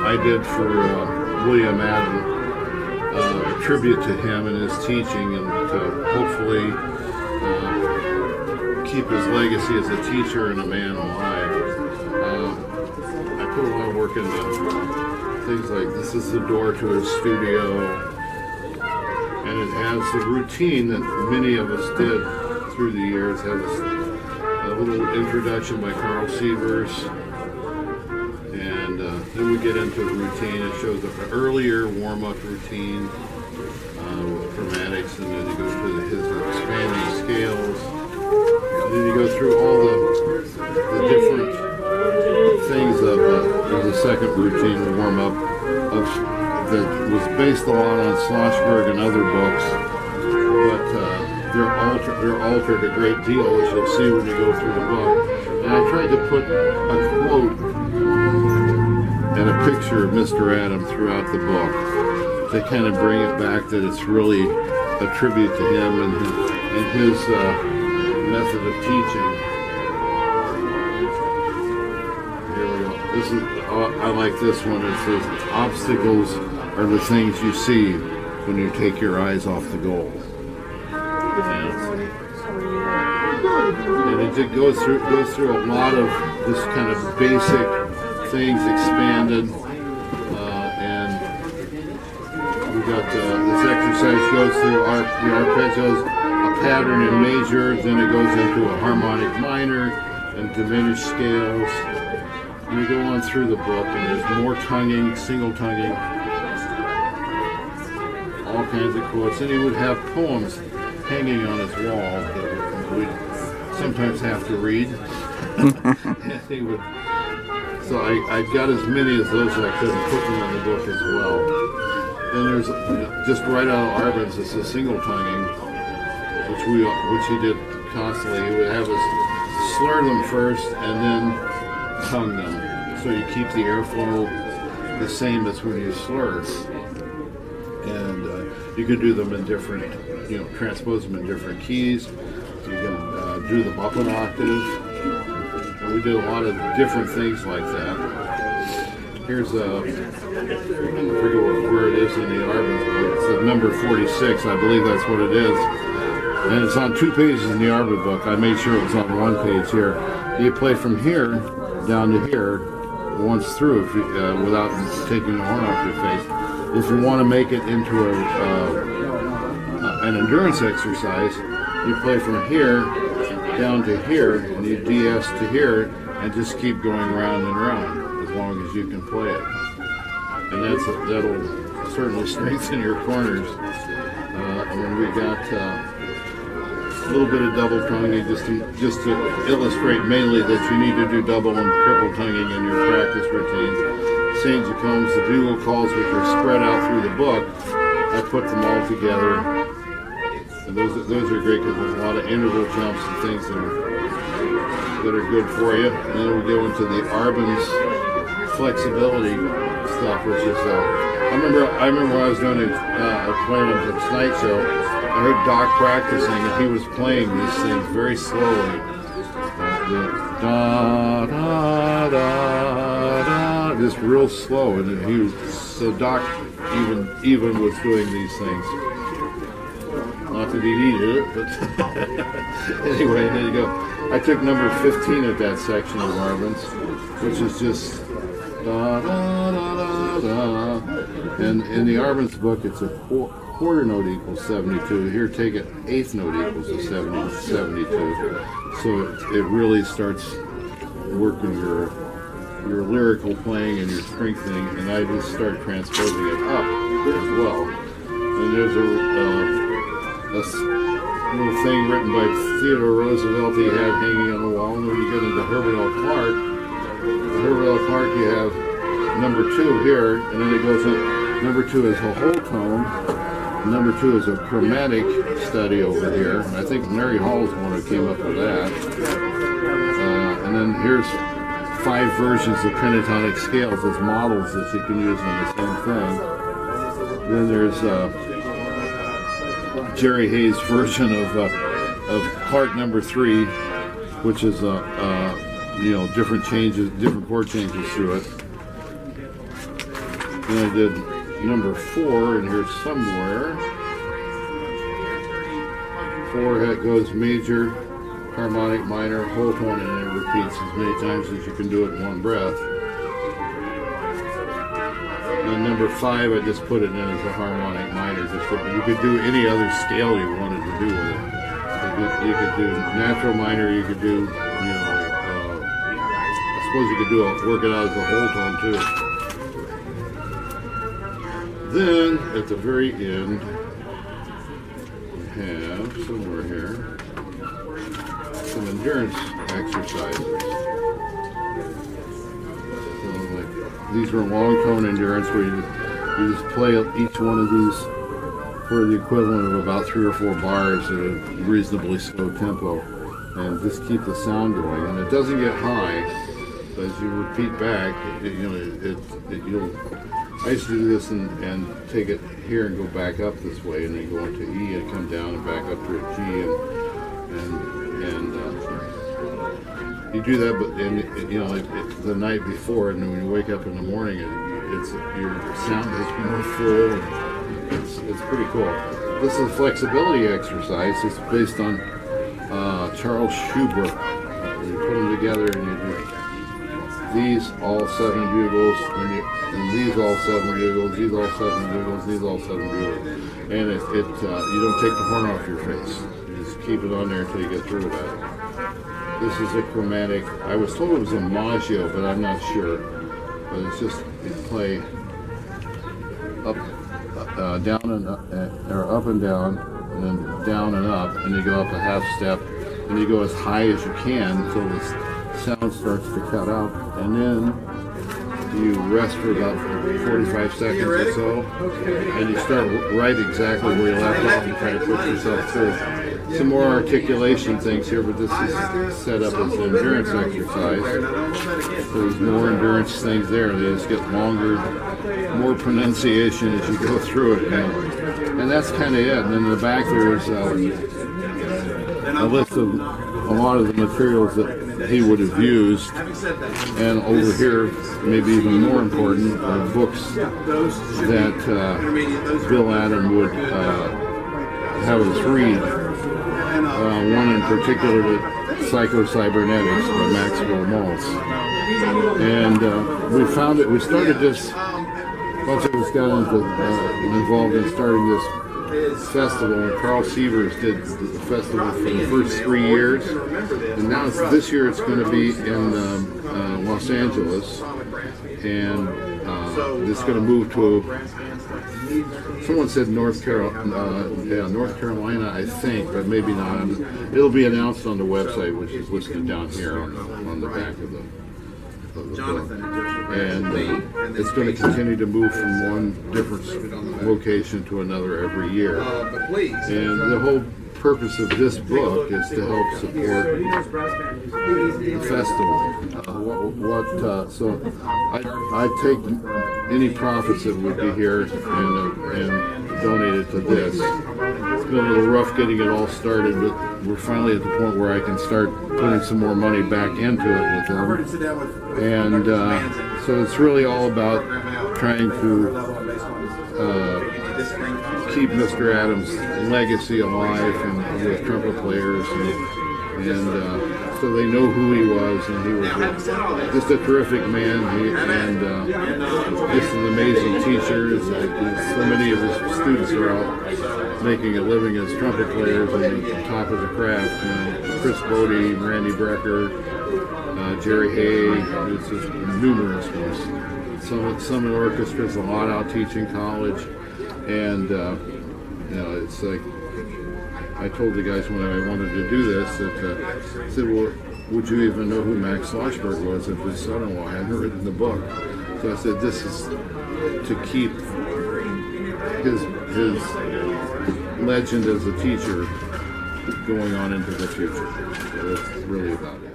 I did for William Adam, a tribute to him and his teaching, and to hopefully keep his legacy as a teacher and a man alive. I put a lot of work into things like this is the door to his studio, and it has the routine that many of us did through the years. It has a little introduction by Carl Sievers, and then we get into the routine. It shows an earlier warm-up routine with chromatics, and then you go to his expanding scales, and then you go through all the different things of the second routine, the warm-up that was based a lot on Schlossberg and other books, but they're altered a great deal, as you'll see when you go through the book. And I tried to put a quote and a picture of Mr. Adam throughout the book to kind of bring it back that it's really a tribute to him and his method of teaching. This is, I like this one. It says, obstacles are the things you see when you take your eyes off the goal. And it goes through a lot of this kind of basic things expanded. And we got this exercise goes through the arpeggios, a pattern in major, then it goes into a harmonic minor and diminished scales. We go on through the book, and there's more tonguing, single tonguing, all kinds of quotes. And he would have poems hanging on his wall that we'd sometimes have to read. And he would, so I got as many as those as I could and put them in the book as well. Then there's just right out of Arbenz, it's a single tonguing, which he did constantly. He would have us slur them first and then tongue them, so you keep the airflow the same as when you slur. And you can do them in different, transpose them in different keys. You can do them up an octave. And we did a lot of different things like that. Here's I forget where it is in the Arbenz book. It's number 46, I believe that's what it is. And it's on 2 pages in the Arbenz book. I made sure it was on 1 page here. You play from here down to here once through without taking the horn off your face. If you want to make it into an endurance exercise, you play from here down to here, and you DS to here, and just keep going round and round as long as you can play it. And that'll certainly strengthen your corners. And then we got a little bit of double tonguing just to illustrate mainly that you need to do double and triple tonguing in your practice routines. St. Jacome's, the bugle calls, which are spread out through the book, I put them all together. And those are great because there's a lot of interval jumps and things that are good for you. And then we go into the Arbenz flexibility stuff, which is I remember when I was doing playing at the Tonight Show, I heard Doc practicing, and he was playing these things very slowly. Da da da da, just real slow, and so Doc even was doing these things. Not that he needed it, but anyway, there you go. I took number 15 at that section of Arbenz, which is just da da da da da. And in the Arbenz book, it's a quarter note equals 72. Here, take it, eighth note equals a 72. So it really starts working your lyrical playing and your strengthening, and I just start transposing it up as well. And there's a little thing written by Theodore Roosevelt he had hanging on the wall. And when you get into Herbert L. Clark, you have number 2 here, and then it goes up. Number 2 is a whole tone. Number 2 is a chromatic study over here. I think Mary Hall is the one who came up with that. And then here's 5 versions of pentatonic scales as models that you can use on the same thing. Then there's Jerry Hayes' version of Clark number 3, which is different chord changes through it. And I did number 4 in here somewhere. 4 goes major, harmonic, minor, whole tone, and it repeats as many times as you can do it in one breath. And number 5, I just put it in as a harmonic minor. You could do any other scale you wanted to do with it. You could do natural minor. You could do, I suppose you could work it out as a whole tone too. Then at the very end, we have somewhere here some endurance exercises. So like, these are long tone endurance where you just play each one of these for the equivalent of about 3 or 4 bars at a reasonably slow tempo, and just keep the sound going. And it doesn't get high, but as you repeat back, I used to do this and take it here and go back up this way, and then go into E and come down and back up to a G, and you do that, but the night before, and then when you wake up in the morning, your sound is more full. And it's pretty cool. This is a flexibility exercise. It's based on Charles Schubert. You put them together and you do these all 7 bugles, and these all 7 bugles, these all 7 bugles, these all 7 bugles. And you don't take the horn off your face. You just keep it on there until you get through with that. This is a chromatic. I was told it was a Maggio, but I'm not sure. But it's just, you play up, down and up, or up and down, and then down and up, and you go up a half step, and you go as high as you can until the sound starts to cut out, and then you rest for about 45 seconds or so, and you start right exactly where you left off and try to put yourself through. Some more articulation things here, but this is set up as an endurance exercise. So there's more endurance things there. They just get longer, more pronunciation as you go through it. And that's kind of it. And then in the back there's a list of a lot of the materials that he would have used. And over here, maybe even more important, are books that Bill Adam would have us read. One in particular, Psycho-Cybernetics by Maxwell Maltz. And we started this, a bunch of us got involved in starting this festival, and Carl Sievers did the festival for the first 3 years. And now this year it's going to be in Los Angeles, and it's going to move to someone said North Carolina, I think, but maybe not. It'll be announced on the website, which is listed down here on the back of the book. And it's going to continue to move from one different location to another every year. And the whole purpose of this book is to help support the festival. So I take any profits that would be here and donate it to this. It's been a little rough getting it all started, but we're finally at the point where I can start putting some more money back into it with them. And so it's really all about trying to keep Mr. Adams' legacy alive and with trumpet players, and so they know who he was, and he was just a terrific man, and just an amazing teacher. So many of his students are out making a living as trumpet players and at the top of the craft. Chris Bodie, Randy Brecker, Jerry Hay, it's just numerous ones. Some in orchestras, a lot out teaching college, and it's like, I told the guys when I wanted to do this that I said, well, would you even know who Max Schlossberg was if his son-in-law hadn't written the book? So I said, this is to keep his legend as a teacher going on into the future. So that's really about it.